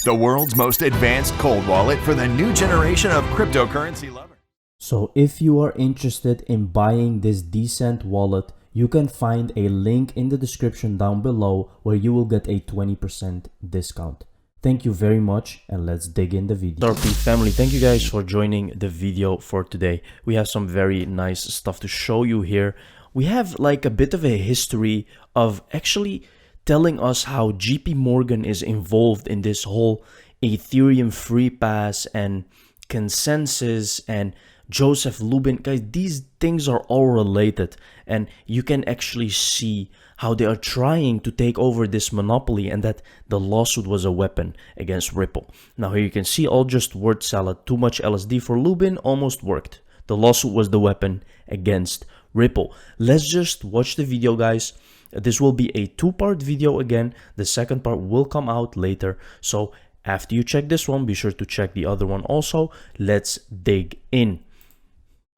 the world's most advanced cold wallet for the new generation of cryptocurrency lovers. So if you are interested in buying this Decent wallet, you can find a link in the description down below where you will get a 20% discount. Thank you very much, and let's dig in the video. XRP family, thank you guys for joining the video for today. We have some very nice stuff to show you here. We have like a bit of a history of actually telling us how JP Morgan is involved in this whole Ethereum free pass and consensus and Joseph Lubin. Guys, these things are all related, and you can actually see how they are trying to take over this monopoly, and that the lawsuit was a weapon against Ripple. Now here you can see all just word salad. Too much LSD for Lubin almost worked. The lawsuit was the weapon against Ripple. Let's just watch the video, guys. This will be a two-part video again. The second part will come out later. So after you check this one, be sure to check the other one also. Let's dig in.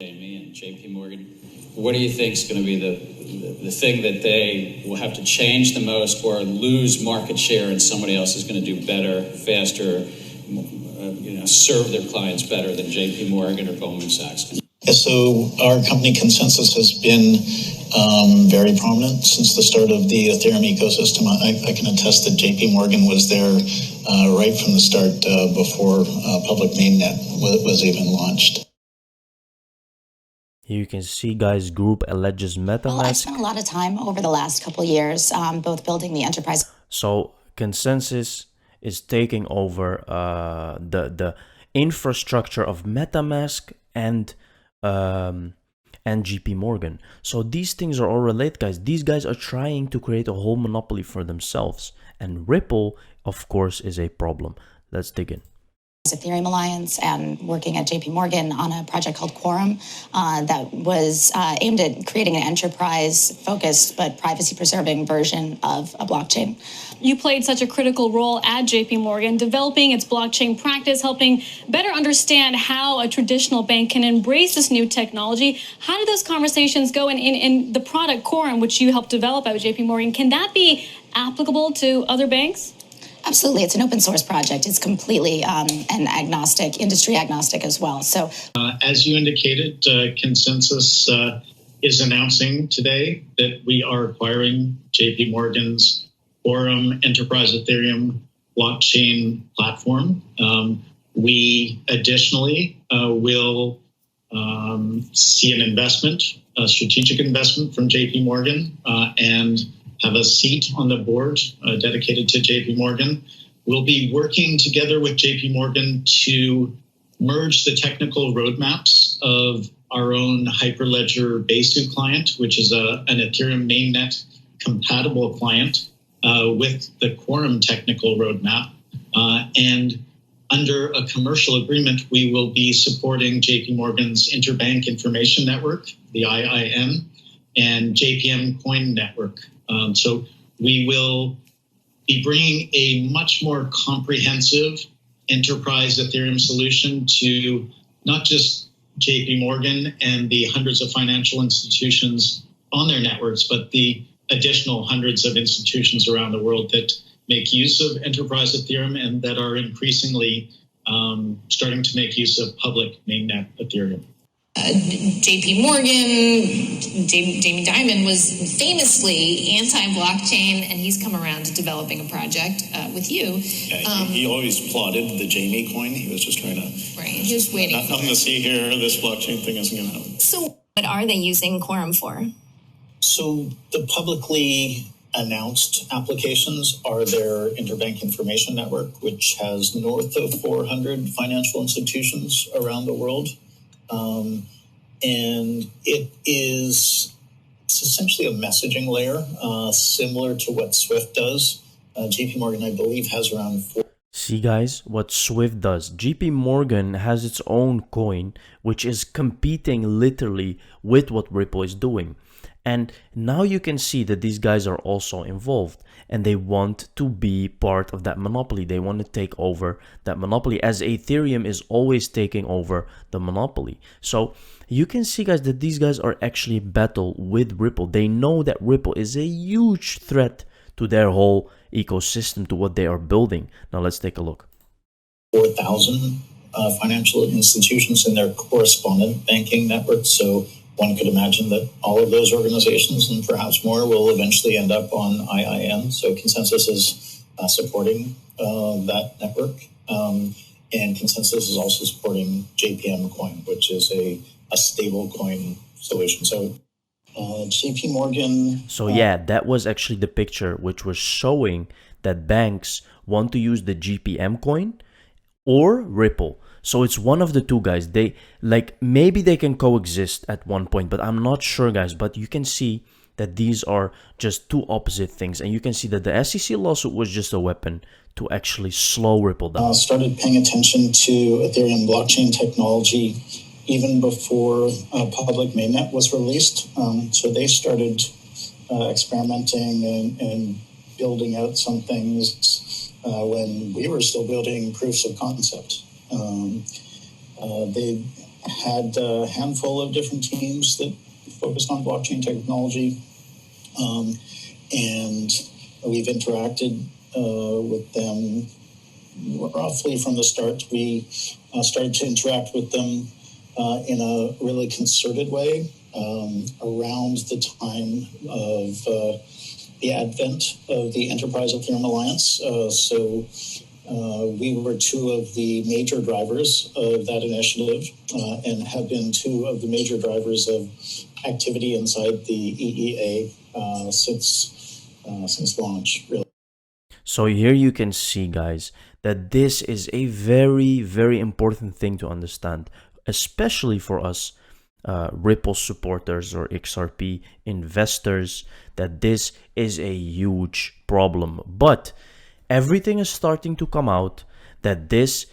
Me and JP Morgan, what do you think is going to be the thing that they will have to change the most or lose market share and somebody else is going to do better, faster, serve their clients better than JP Morgan or Goldman Sachs? Yeah, so our company Consensus has been very prominent since the start of the Ethereum ecosystem. I can attest that JP Morgan was there right from the start before public mainnet was even launched. Here you can see, guys, group alleges MetaMask. Well, I spent a lot of time over the last couple of years both building the enterprise. So Consensus is taking over the infrastructure of MetaMask and JP Morgan. So these things are all related, guys. These guys are trying to create a whole monopoly for themselves, and Ripple, of course, is a problem. Let's dig in. Ethereum Alliance and working at JP Morgan on a project called Quorum that was aimed at creating an enterprise-focused but privacy-preserving version of a blockchain. You played such a critical role at JP Morgan, developing its blockchain practice, helping better understand how a traditional bank can embrace this new technology. How did those conversations go in the product Quorum, which you helped develop at JP Morgan? Can that be applicable to other banks? Absolutely. It's an open source project. It's completely an agnostic, industry agnostic as well. So, as you indicated, Consensus is announcing today that we are acquiring JP Morgan's Quorum Enterprise Ethereum blockchain platform. We additionally will see an investment, a strategic investment from JP Morgan, and have a seat on the board dedicated to JP Morgan. We'll be working together with JP Morgan to merge the technical roadmaps of our own Hyperledger Besu client, which is an Ethereum mainnet compatible client, with the Quorum technical roadmap. And under a commercial agreement, we will be supporting JP Morgan's Interbank Information Network, the IIN, and JPM Coin Network. So we will be bringing a much more comprehensive enterprise Ethereum solution to not just JP Morgan and the hundreds of financial institutions on their networks, but the additional hundreds of institutions around the world that make use of enterprise Ethereum and that are increasingly starting to make use of public mainnet Ethereum. JP Morgan, Jamie Dimon was famously anti-blockchain, and he's come around to developing a project with you. Yeah, he always plotted the Jamie coin. He was just trying to... Right, he was waiting. Nothing to see here. This blockchain thing isn't going to happen. So what are they using Quorum for? So the publicly announced applications are their Interbank Information Network, which has north of 400 financial institutions around the world. And it's essentially a messaging layer, similar to what Swift does. JP Morgan, I believe, has around 4. See, guys, what Swift does. JP Morgan has its own coin, which is competing literally with what Ripple is doing. And now you can see that these guys are also involved, and they want to be part of that monopoly. They want to take over that monopoly, as Ethereum is always taking over the monopoly. So you can see, guys, that these guys are actually battle with Ripple. They know that Ripple is a huge threat to their whole ecosystem, to what they are building. Now let's take a look. 4,000 financial institutions in their correspondent banking network. So one could imagine that all of those organizations and perhaps more will eventually end up on IIN. So Consensus is supporting that network. And Consensus is also supporting JPM coin, which is a stable coin solution. So JP Morgan. So yeah, that was actually the picture which was showing that banks want to use the GPM coin or Ripple. So it's one of the two, guys. They maybe they can coexist at one point, but I'm not sure, guys. But you can see that these are just two opposite things, and you can see that the SEC lawsuit was just a weapon to actually slow Ripple down. Started paying attention to Ethereum blockchain technology even before public mainnet was released. So they started experimenting and building out some things when we were still building proofs of concept. They had a handful of different teams that focused on blockchain technology, and we've interacted with them roughly from the start. We started to interact with them in a really concerted way around the time of the advent of the Enterprise Ethereum Alliance. So we were two of the major drivers of that initiative and have been two of the major drivers of activity inside the EEA since launch, really. So here you can see, guys, that this is a very, very important thing to understand, especially for us Ripple supporters or XRP investors, that this is a huge problem. But everything is starting to come out that this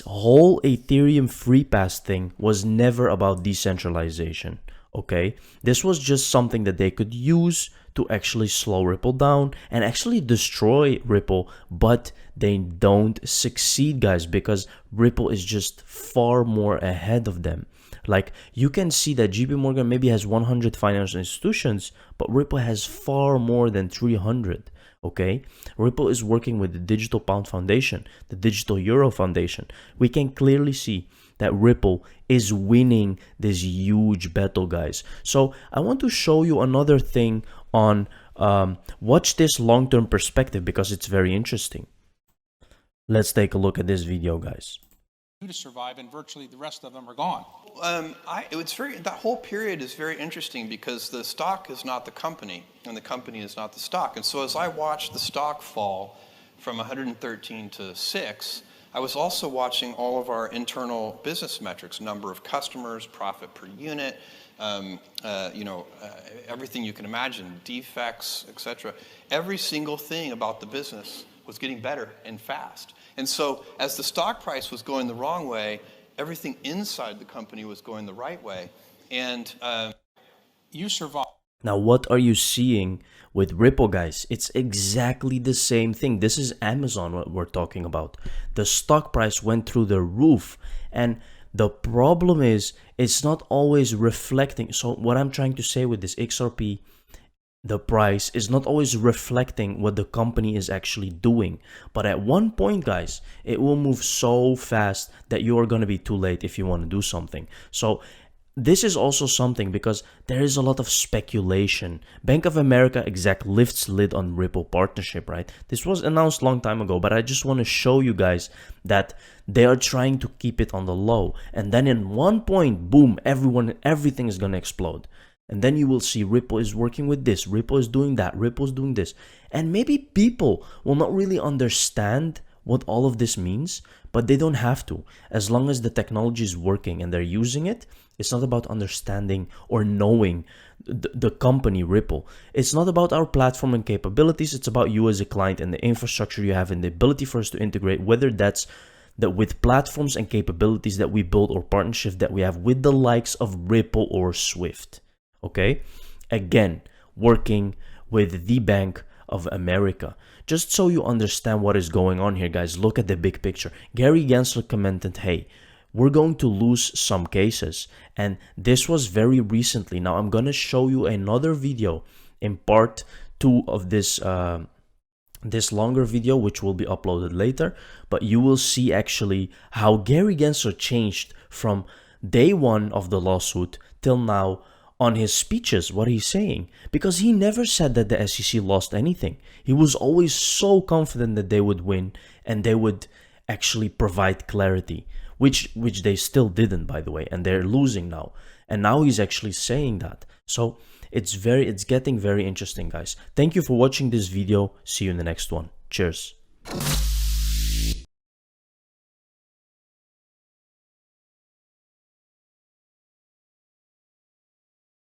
whole Ethereum free pass thing was never about decentralization. Okay, this was just something that they could use to actually slow Ripple down and actually destroy Ripple, but they don't succeed, guys, because Ripple is just far more ahead of them. Like, you can see that JP Morgan maybe has 100 financial institutions, but Ripple has far more than 300. Okay, Ripple is working with the Digital Pound Foundation, the Digital Euro Foundation. We can clearly see that Ripple is winning this huge battle, guys. So I want to show you another thing on watch this long-term perspective, because it's very interesting. Let's take a look at this video, guys. To survive, and virtually the rest of them are gone. That whole period is very interesting because the stock is not the company and the company is not the stock. And so as I watched the stock fall from 113 to 6, I was also watching all of our internal business metrics, number of customers, profit per unit, everything you can imagine, defects, etc. Every single thing about the business was getting better and fast. And so as the stock price was going the wrong way, everything inside the company was going the right way. And you survive. Now, what are you seeing with Ripple, guys? It's exactly the same thing. This is Amazon, what we're talking about. The stock price went through the roof, and the problem is it's not always reflecting. So what I'm trying to say with this XRP, the price is not always reflecting what the company is actually doing. But at one point, guys, it will move so fast that you are going to be too late if you want to do something. So this is also something, because there is a lot of speculation. Bank of America exec lifts lid on Ripple partnership, right? This was announced a long time ago, but I just want to show you guys that they are trying to keep it on the low. And then in one point, boom, everything is going to explode. And then you will see Ripple is working with this, Ripple is doing that, Ripple is doing this. And maybe people will not really understand what all of this means, but they don't have to. As long as the technology is working and they're using it, it's not about understanding or knowing the company Ripple. It's not about our platform and capabilities. It's about you as a client and the infrastructure you have and the ability for us to integrate, whether that's with platforms and capabilities that we build or partnerships that we have with the likes of Ripple or Swift. Okay, again, working with the Bank of America. Just so you understand what is going on here, guys, look at the big picture. Gary Gensler commented, hey, we're going to lose some cases. And this was very recently. Now I'm going to show you another video in part 2 of this this longer video, which will be uploaded later, but you will see actually how Gary Gensler changed from day one of the lawsuit till now on his speeches, what he's saying, because he never said that the SEC lost anything. He was always so confident that they would win and they would actually provide clarity, which they still didn't, by the way, and they're losing now. And now he's actually saying that. So it's getting very interesting, guys. Thank you for watching this video. See you in the next one. Cheers.